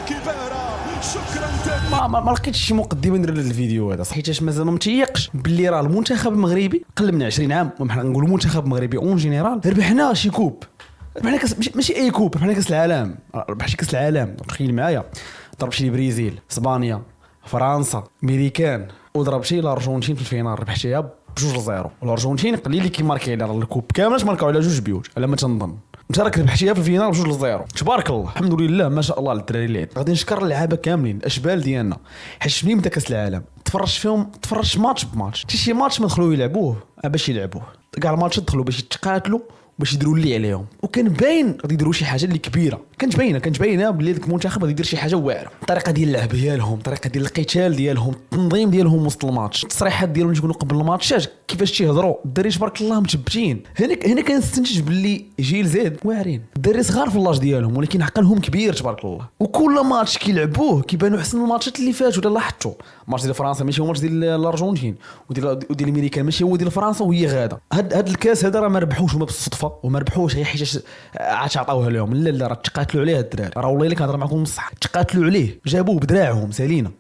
كبيرة. شكرا. ما لقيتش شي مقدمه ندير لهذا الفيديو هذا حيتاش مازال ما متيقش باللي راه المنتخب المغربي قل من 20 عام وحنا نقولوا المنتخب المغربي اون جينيرال ربحنا شي كوب، ربحنا كاس ماشي اي كوب، ربحنا كاس العالم، ربح شي كاس العالم. تخيل معايا ضرب شي البرازيل، اسبانيا، فرنسا، امريكان، وضرب شي الارجنتين في الفينال ربحتيها ب2-0. والارجنتين قليل اللي كيماركي على الكوب كامل ماركاو على 2 بيوت على ما تنظن. انت راك ربحتيها في الفينال ب2-0 تبارك الله الحمد لله ما شاء الله على الدراري اللي غادي نشكر اللعابه كاملين الاشبال ديالنا حيت ملي بدا كاس العالم تفرجت ماتش بماتش حتى شي ماتش ما دخلوا يلعبوه باش يلعبوه كاع الماتشات دخلوا باش يتقاتلوا باش يديروا اللي عليهم، وكان باين غادي يديروا شي حاجه اللي كبيره، كانت باينه بلي داك المنتخب غادي يدير شي حاجه واعره. الطريقه ديال اللعب ديالهم، الطريقه ديال القتال ديالهم، التنظيم ديالهم وسط الماتش، التصريحات ديالهم اللي يكونوا قبل الماتشات كيفاش تيهضروا الدراري تبارك الله متبتين. هنا كنستنتج باللي جيل زيد واعرين، الدراري صغار في اللاج ديالهم ولكن عقلهم كبير تبارك الله، وكل ماتش كيلعبوه كيبانوا احسن من الماتشات اللي فاتوا. ولا لاحظتوا ماتش ديال فرنسا ماشي هو ماتش ديال الارجنتين، وديال الامريكان ماشي هو ديال فرنسا وهي غاده. هاد الكاس هذا راه ما ربحوش هما بالصدفه وما ربحوش هي حيت عاد عطاوها لهم، لا راه تقاتلوا عليه الدراري، راه والله الا كنهضر معكم بصح تقاتلوا عليه، جابوه بدراعهم سالينا.